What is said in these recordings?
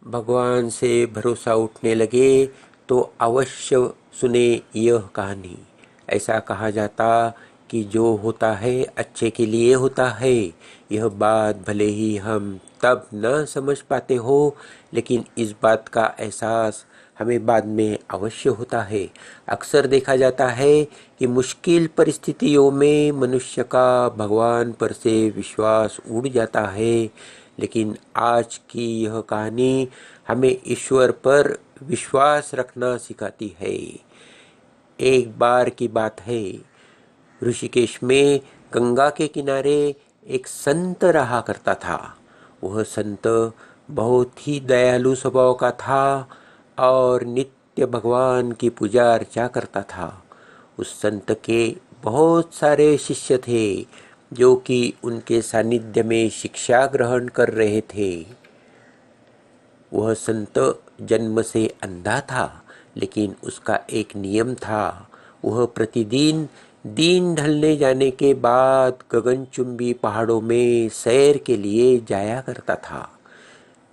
भगवान से भरोसा उठने लगे तो अवश्य सुने यह कहानी। ऐसा कहा जाता कि जो होता है अच्छे के लिए होता है। यह बात भले ही हम तब न समझ पाते हो, लेकिन इस बात का एहसास हमें बाद में अवश्य होता है। अक्सर देखा जाता है कि मुश्किल परिस्थितियों में मनुष्य का भगवान पर से विश्वास उड़ जाता है, लेकिन आज की यह कहानी हमें ईश्वर पर विश्वास रखना सिखाती है। एक बार की बात है, ऋषिकेश में गंगा के किनारे एक संत रहा करता था। वह संत बहुत ही दयालु स्वभाव का था और नित्य भगवान की पूजा अर्चा करता था। उस संत के बहुत सारे शिष्य थे जो कि उनके सानिध्य में शिक्षा ग्रहण कर रहे थे। वह संत जन्म से अंधा था, लेकिन उसका एक नियम था। वह प्रतिदिन दिन ढलने जाने के बाद गगनचुंबी पहाड़ों में सैर के लिए जाया करता था।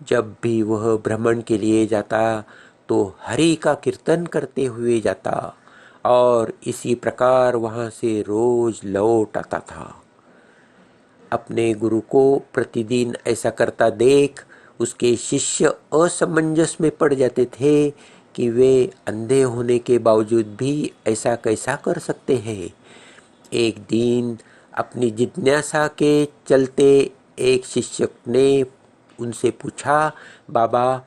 जब भी वह भ्रमण के लिए जाता तो हरि का कीर्तन करते हुए जाता और इसी प्रकार वहां से रोज लौट आता था। अपने गुरु को प्रतिदिन ऐसा करता देख उसके शिष्य असमंजस में पड़ जाते थे कि वे अंधे होने के बावजूद भी ऐसा कैसा कर सकते हैं। एक दिन अपनी जिज्ञासा के चलते एक शिष्य ने उनसे पूछा, बाबा,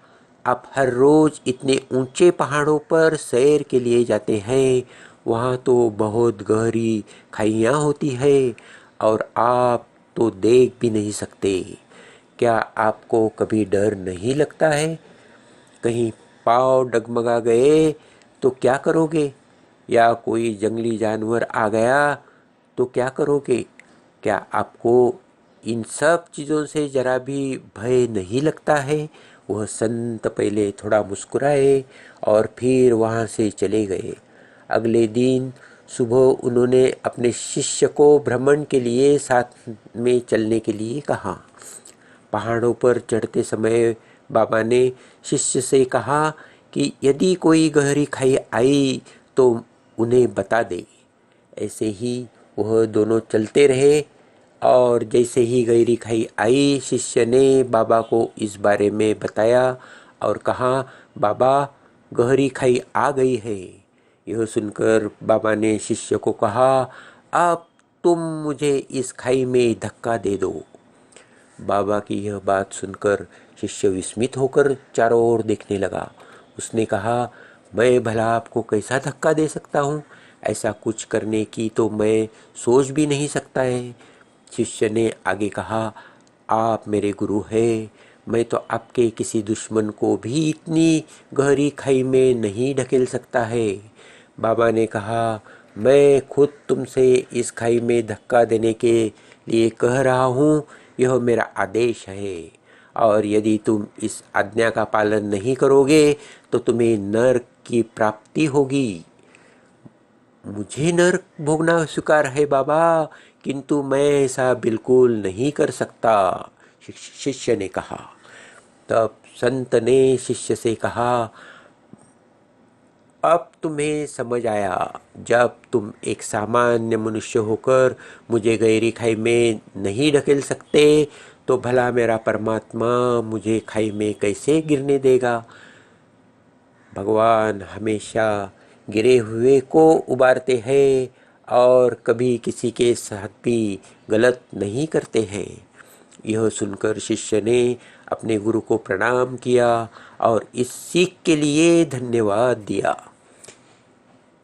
आप हर रोज इतने ऊंचे पहाड़ों पर सैर के लिए जाते हैं, वहाँ तो बहुत गहरी खाइयाँ होती है और आप तो देख भी नहीं सकते। क्या आपको कभी डर नहीं लगता है? कहीं पाँव डगमगा गए तो क्या करोगे? या कोई जंगली जानवर आ गया तो क्या करोगे? क्या आपको इन सब चीज़ों से जरा भी भय नहीं लगता है? वह संत पहले थोड़ा मुस्कुराए और फिर वहाँ से चले गए। अगले दिन सुबह उन्होंने अपने शिष्य को भ्रमण के लिए साथ में चलने के लिए कहा। पहाड़ों पर चढ़ते समय बाबा ने शिष्य से कहा कि यदि कोई गहरी खाई आई तो उन्हें बता दे। ऐसे ही वह दोनों चलते रहे और जैसे ही गहरी खाई आई, शिष्य ने बाबा को इस बारे में बताया और कहा, बाबा, गहरी खाई आ गई है। यह सुनकर बाबा ने शिष्य को कहा, अब तुम मुझे इस खाई में धक्का दे दो। बाबा की यह बात सुनकर शिष्य विस्मित होकर चारों ओर देखने लगा। उसने कहा, मैं भला आपको कैसा धक्का दे सकता हूँ? ऐसा कुछ करने की तो मैं सोच भी नहीं सकता है। शिष्य ने आगे कहा, आप मेरे गुरु हैं, मैं तो आपके किसी दुश्मन को भी इतनी गहरी खाई में नहीं ढकेल सकता है। बाबा ने कहा, मैं खुद तुमसे इस खाई में धक्का देने के लिए कह रहा हूँ, यह मेरा आदेश है और यदि तुम इस आज्ञा का पालन नहीं करोगे तो तुम्हें नरक की प्राप्ति होगी। मुझे नरक भोगना स्वीकार है बाबा, किंतु मैं ऐसा बिल्कुल नहीं कर सकता, शिष्य ने कहा। तब संत ने शिष्य से कहा, अब तुम्हें समझ आया। जब तुम एक सामान्य मनुष्य होकर मुझे गहरी खाई में नहीं ढकेल सकते तो भला मेरा परमात्मा मुझे खाई में कैसे गिरने देगा? भगवान हमेशा गिरे हुए को उबारते हैं और कभी किसी के साथ भी गलत नहीं करते हैं। यह सुनकर शिष्य ने अपने गुरु को प्रणाम किया और इस सीख के लिए धन्यवाद दिया।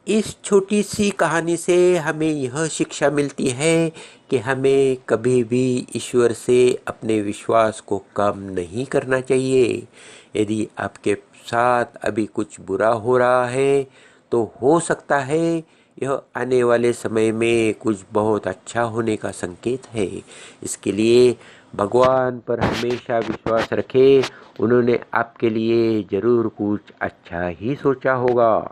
इस छोटी सी कहानी से हमें यह शिक्षा मिलती है कि हमें कभी भी ईश्वर से अपने विश्वास को कम नहीं करना चाहिए। यदि आपके साथ अभी कुछ बुरा हो रहा है तो हो सकता है यह आने वाले समय में कुछ बहुत अच्छा होने का संकेत है। इसके लिए भगवान पर हमेशा विश्वास रखें, उन्होंने आपके लिए जरूर कुछ अच्छा ही सोचा होगा।